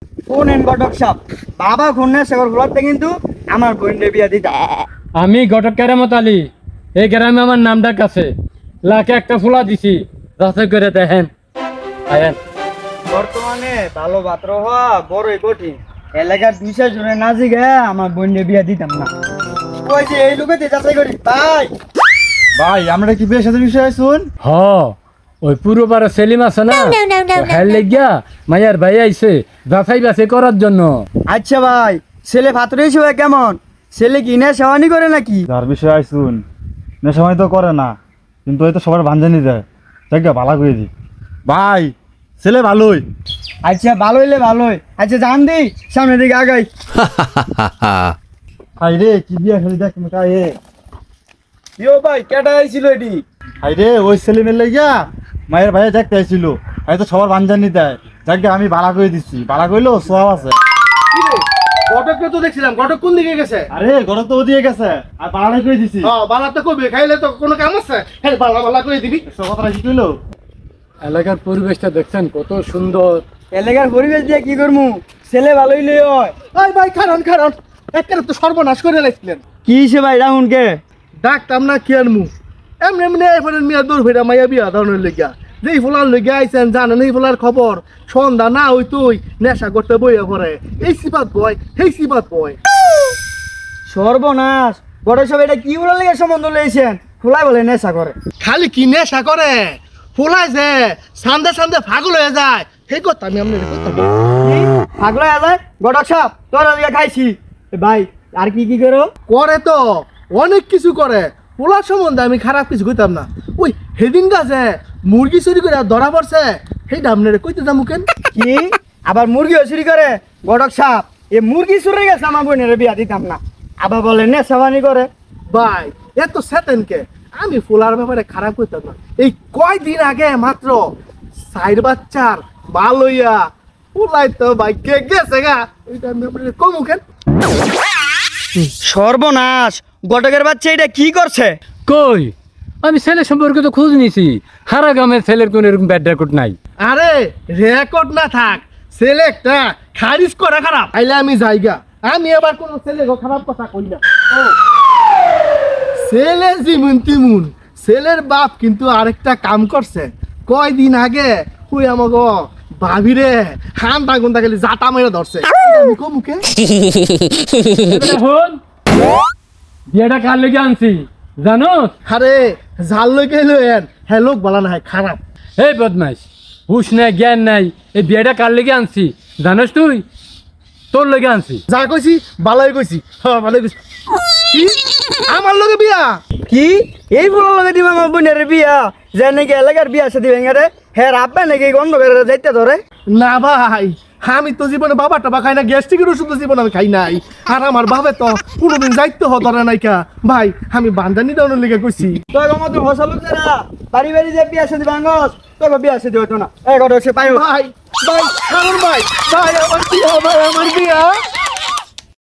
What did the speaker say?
শুনেন ঘটক সাহেব, বাবা খুনে সেগর ফুলাতে কিন্তু আমার বোনের বিয়া দিতে। আমি ঘটক কেরামত আলী, এই গ্রামে আমার নাম ডাক আছে। লাখে একটা ফুলা দিছি, যাচাই করে দেখেন। আয়েন। বর্তমানে ভালো পাত্র হওয়া বড়ই কঠিন। এলাকার 200 জনের না জিগে আমার বোনের বিয়া দিতাম না। ওই যে এই লোকে যাচাই করি ভাই। ভাই আমরা কি বিয়ের সাথে বিষয় শুন? হ, ওই পুরো পাড়া সেলিম আছে না, হ্যাঁ লেগিয়া মায়ার ভাই আইছে যাচাই বাছাই করার জন্য। আচ্ছা ভাই, ছেলে পাত্র হিসেবে কেমন? ছেলে কি না সেওয়ানি করে নাকি? যার বিষয় আইসুন নেশামাই তো করে না, কিন্তু হয়তো সবার ভাঞ্জানি দেয়। জায়গা ভালো করে দি ভাই, ছেলে ভালোই। আচ্ছা ভালো হইলে ভালোই। আচ্ছা জান দি সামনের দিকে আগাই। হাই রে কি বিয়া খেলি দেখ এ। ইয়ো ভাই কেটা আইছিল এটি? হাই রে ওই ছেলে মেলে গিয়া মায়ের ভাইয়া দেখতে আইছিল, হয়তো সবার ভাঞ্জানি দেয়। জায়গা আমি ভাড়া করে দিচ্ছি, ভাড়া করলেও সব আছে। ঘটককে তো দেখছিলাম, ঘটক কোন দিকে গেছে? আরে গরম তো ওদিকে গেছে, আর ভাড়া করে দিচ্ছি। বালা তো কবে খাইলে তো কোনো কাম আছে? হ্যাঁ বালা বালা করে দিবি। সব কথাটা কি কইলো? এলাকার পরিবেশটা দেখছেন কত সুন্দর। এলাকার পরিবেশ দিয়ে কি করমু? ছেলে ভালো হইলে হয়। আই ভাই খারান খারান, একেবারে তো সর্বনাশ করে লাইছিলেন। কি হিসে ভাই রাহুন কে? ডাকতাম না কি আনমু, এমনি এমনি এরপরে মিয়া দূর ফেরা মাইয়া বিয়া ধরনের লেগিয়া যেই ফোলার লেগে আইছেন জানেন এই ফোলার খবর। সন্ধ্যা না ওই তুই নেশা করতে বইয়া পড়ে, এই সিপাত বয় সেই সিপাত বয়। সর্বনাশ, বড় সব এটা কি বলার লেগে সম্বন্ধ লইছেন? খোলাই বলে নেশা করে। খালি কি নেশা করে, ফোলাই যে সান্দে সান্দে পাগল হয়ে যায়, সেই কথা আমি আপনার কথা বলি। পাগলা যায় গডক সাপ তোর আজকে খাইছি। এ ভাই আর কি কি করো? করে তো অনেক কিছু করে, পোলার সম্বন্ধে আমি খারাপ কিছু কইতাম না। ওই হেদিন গাছে মুরগি চুরি করে ধরা পড়ছে, সেই ডামনে কইতে যাবো কেন? কি আবার মুরগিও চুরি করে? গডক সাপ এ মুরগি চুরি গেছে আমার বোনের বিয়া দিতাম না, আবার বলে নেশাবানি করে। ভাই এত সেতেনকে আমি পোলার ব্যাপারে খারাপ কইতাম না। এই কয়দিন আগে মাত্র 4 বাচ্চার বাল হইয়া পোলাই তো ভাই কে গেছে গা, ওইটা আমি আপনাদের কমু কেন? সর্বনাশ, গটকের বাচ্চা এটা কি করছে? কই, আমি ছেলে সম্পর্কে তো খোঁজ নিছি। হারা গ্রামের ছেলের কোন এরকম ব্যাড রেকর্ড নাই। আরে রেকর্ড না থাক, ছেলেটা খারিজ করা খারাপ। আইলে আমি যাইগা, আমি এবার কোন ছেলে খারাপ কথা কই না। ছেলে যেমন তেমন, ছেলের বাপ কিন্তু আরেকটা কাম করছে। কয়দিন আগে ওই আমাকে ভাবিরে হান বাগুন খালি জাতা মেরে ধরছে। আমি কো মুখে এখন বিয়েটা কার লেগে আনছি জানো? আরে জাল লই গেল এন, হ্যাঁ লোক বলা না হয় খারাপ। এই বদমাইশ, হুশ নাই জ্ঞান নাই, এই বিয়েটা কার লেগে আনছি জানোস তুই? তোর লেগে আনছি। যা কইছি বালাই কইছি, হ্যাঁ বালাই কইছি। কি আমার লগে বিয়া? কি এই ফুলের লগে দিবা আমার বোনের বিয়া? যে নাকি এলাকার বিয়া সাথে ভেঙে রে হ্যাঁ রাব্বা নাকি গন্ধ করে যাইতে ধরে? না ভাই, আমি তো জীবনে বাবা টাবা খাই না, গ্যাস্ট্রিকের ওষুধ তো জীবনে আমি খাই নাই। আর আমার বাবে তো কোনোদিন যাইতে ধরে নাই কা ভাই, আমি বান্দানি দেওয়ার লিগে কইছি। তোর আমার তো হসা লোক যারা বাড়ি বাড়ি যে বিয়া সাথে ভাঙস, তোর বিয়া সাথে হতো না। এই ঘটক সে পাই ভাই ভাই আমার ভাই ভাই আমার বিয়া, ভাই আমার বিয়া।